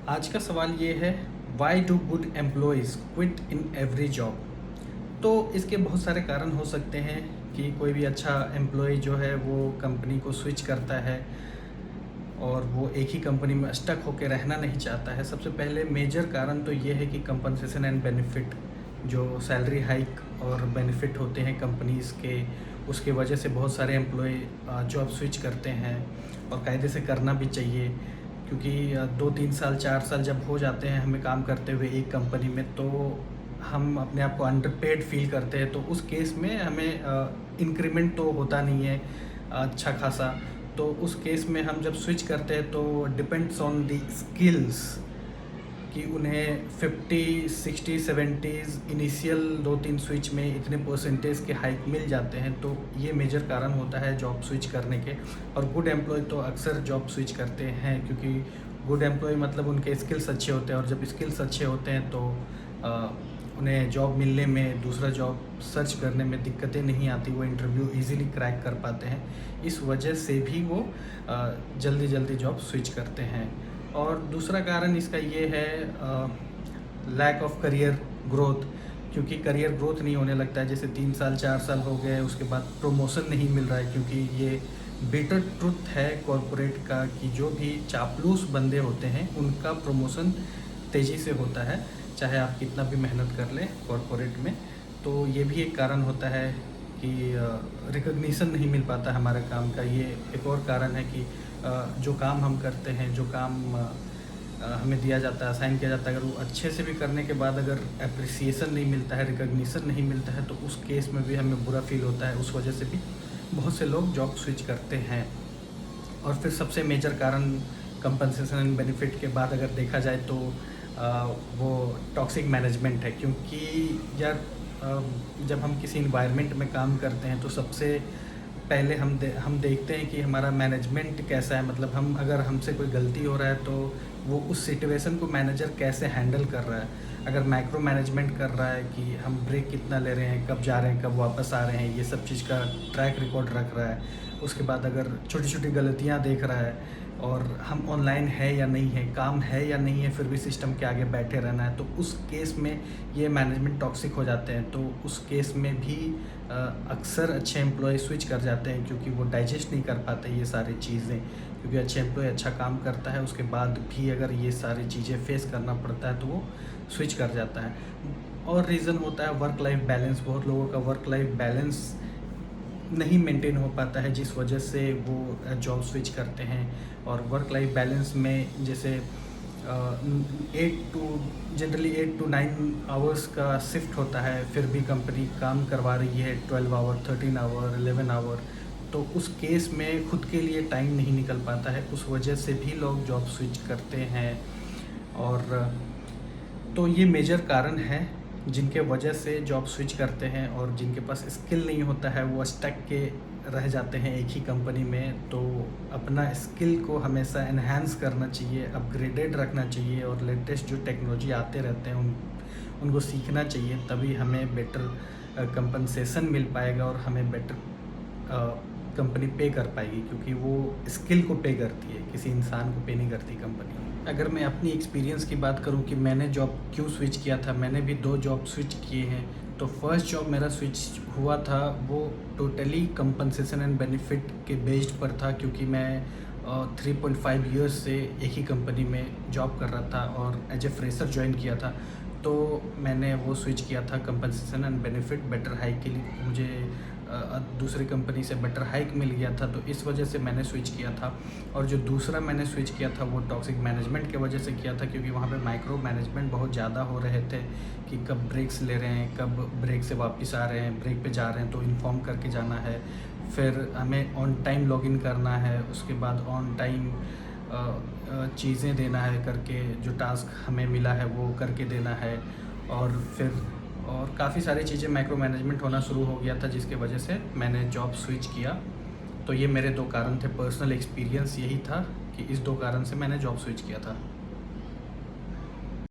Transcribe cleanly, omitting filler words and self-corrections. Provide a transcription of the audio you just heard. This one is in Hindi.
आज का सवाल ये है, why do good employees quit in every job. तो इसके बहुत सारे कारण हो सकते हैं कि कोई भी अच्छा एम्प्लॉय जो है वो कंपनी को स्विच करता है और वो एक ही कंपनी में स्टक होकर रहना नहीं चाहता है। सबसे पहले मेजर कारण तो ये है कि कंपनसेशन एंड बेनिफिट, जो सैलरी हाइक और बेनिफिट होते हैं कंपनीज़ के, उसके वजह से बहुत सारे एम्प्लॉय जॉब स्विच करते हैं और कायदे से करना भी चाहिए। क्योंकि 2-3 साल 4 साल जब हो जाते हैं हमें काम करते हुए एक कंपनी में, तो हम अपने आप को अंडरपेड फील करते हैं। तो उस केस में हमें इंक्रीमेंट तो होता नहीं है अच्छा खासा। तो उस केस में हम जब स्विच करते हैं तो डिपेंड्स ऑन द स्किल्स कि उन्हें 50, 60, 70 इनिशियल 2-3 स्विच में इतने परसेंटेज के हाइक मिल जाते हैं। तो ये मेजर कारण होता है जॉब स्विच करने के। और गुड एम्प्लॉय तो अक्सर जॉब स्विच करते हैं, क्योंकि गुड एम्प्लॉय मतलब उनके स्किल्स अच्छे होते हैं, और जब स्किल्स अच्छे होते हैं तो उन्हें जॉब मिलने में, दूसरा जॉब सर्च करने में दिक्कतें नहीं आती। वो इंटरव्यू इजीली क्रैक कर पाते हैं। इस वजह से भी वो जल्दी जल्दी जॉब स्विच करते हैं। और दूसरा कारण इसका ये है लैक ऑफ करियर ग्रोथ, क्योंकि करियर ग्रोथ नहीं होने लगता है। जैसे 3 साल 4 साल हो गए, उसके बाद प्रमोशन नहीं मिल रहा है। क्योंकि ये बिटर ट्रुथ है कॉरपोरेट का कि जो भी चापलूस बंदे होते हैं उनका प्रमोशन तेज़ी से होता है, चाहे आप कितना भी मेहनत कर लें कॉरपोरेट में। तो ये भी एक कारण होता है कि रिकॉग्निशन नहीं मिल पाता हमारे काम का। ये एक और कारण है कि जो काम हम करते हैं, जो काम हमें दिया जाता है, असाइन किया जाता है, अगर वो अच्छे से भी करने के बाद अगर एप्रिसिएशन नहीं मिलता है, रिकॉग्निशन नहीं मिलता है, तो उस केस में भी हमें बुरा फील होता है। उस वजह से भी बहुत से लोग जॉब स्विच करते हैं। और फिर सबसे मेजर कारण कंपनसेशन एंड बेनिफिट के बाद अगर देखा जाए तो वो टॉक्सिक मैनेजमेंट है। क्योंकि यार जब हम किसी इन्वायरमेंट में काम करते हैं तो सबसे पहले हम देखते हैं कि हमारा मैनेजमेंट कैसा है। मतलब हम, अगर हमसे कोई गलती हो रहा है तो वो उस सिचुएशन को मैनेजर कैसे हैंडल कर रहा है। अगर माइक्रो मैनेजमेंट कर रहा है कि हम ब्रेक कितना ले रहे हैं, कब जा रहे हैं, कब वापस आ रहे हैं, ये सब चीज़ का ट्रैक रिकॉर्ड रख रहा है। उसके बाद अगर छोटी छोटी गलतियाँ देख रहा है और हम ऑनलाइन है या नहीं है, काम है या नहीं है, फिर भी सिस्टम के आगे बैठे रहना है, तो उस केस में ये मैनेजमेंट टॉक्सिक हो जाते हैं। तो उस केस में भी अक्सर अच्छे एम्प्लॉय स्विच कर जाते हैं, क्योंकि वो डाइजेस्ट नहीं कर पाते ये सारी चीज़ें। क्योंकि अच्छे एम्प्लॉय अच्छा काम करता है, उसके बाद भी अगर ये सारी चीज़ें फेस करना पड़ता है तो वो स्विच कर जाता है। और रीज़न होता है वर्क लाइफ बैलेंस। बहुत लोगों का वर्क लाइफ बैलेंस नहीं मेंटेन हो पाता है, जिस वजह से वो जॉब स्विच करते हैं। और वर्क लाइफ बैलेंस में जैसे 8 to 9 आवर्स का शिफ्ट होता है, फिर भी कंपनी काम करवा रही है 12 आवर, 13 आवर, 11 आवर। तो उस केस में खुद के लिए टाइम नहीं निकल पाता है, उस वजह से भी लोग जॉब स्विच करते हैं। और तो ये मेजर कारण है जिनके वजह से जॉब स्विच करते हैं। और जिनके पास स्किल नहीं होता है वो स्टक के रह जाते हैं एक ही कंपनी में। तो अपना स्किल को हमेशा एनहांस करना चाहिए, अपग्रेडेड रखना चाहिए, और लेटेस्ट जो टेक्नोलॉजी आते रहते हैं उनको सीखना चाहिए। तभी हमें बेटर कंपनसेशन मिल पाएगा और हमें बेटर कंपनी पे कर पाएगी, क्योंकि वो स्किल को पे करती है, किसी इंसान को पे नहीं करती कंपनी। अगर मैं अपनी एक्सपीरियंस की बात करूं कि मैंने जॉब क्यों स्विच किया था, मैंने भी 2 जॉब स्विच किए हैं। तो फर्स्ट जॉब मेरा स्विच हुआ था वो टोटली कंपनसेशन एंड बेनिफिट के बेस्ड पर था, क्योंकि मैं 3.5 ईयर्स से एक ही कंपनी में जॉब कर रहा था और एज ए फ्रेशर ज्वाइन किया था। तो मैंने वो स्विच किया था compensation and benefit better hike के लिए। मुझे दूसरी कंपनी से बेटर हाइक मिल गया था, तो इस वजह से मैंने स्विच किया था। और जो दूसरा मैंने स्विच किया था वो टॉक्सिक मैनेजमेंट की वजह से किया था, क्योंकि वहाँ पे माइक्रो मैनेजमेंट बहुत ज़्यादा हो रहे थे कि कब ब्रेक्स ले रहे हैं, कब ब्रेक से वापस आ रहे हैं, ब्रेक पे जा रहे हैं तो इन्फॉर्म करके जाना है। फिर हमें ऑन टाइम लॉगिन करना है, उसके बाद ऑन टाइम चीज़ें देना है करके, जो टास्क हमें मिला है वो करके देना है। और काफ़ी सारी चीज़ें माइक्रो मैनेजमेंट होना शुरू हो गया था, जिसके वजह से मैंने जॉब स्विच किया। तो ये मेरे 2 कारण थे। पर्सनल एक्सपीरियंस यही था कि इस 2 कारण से मैंने जॉब स्विच किया था।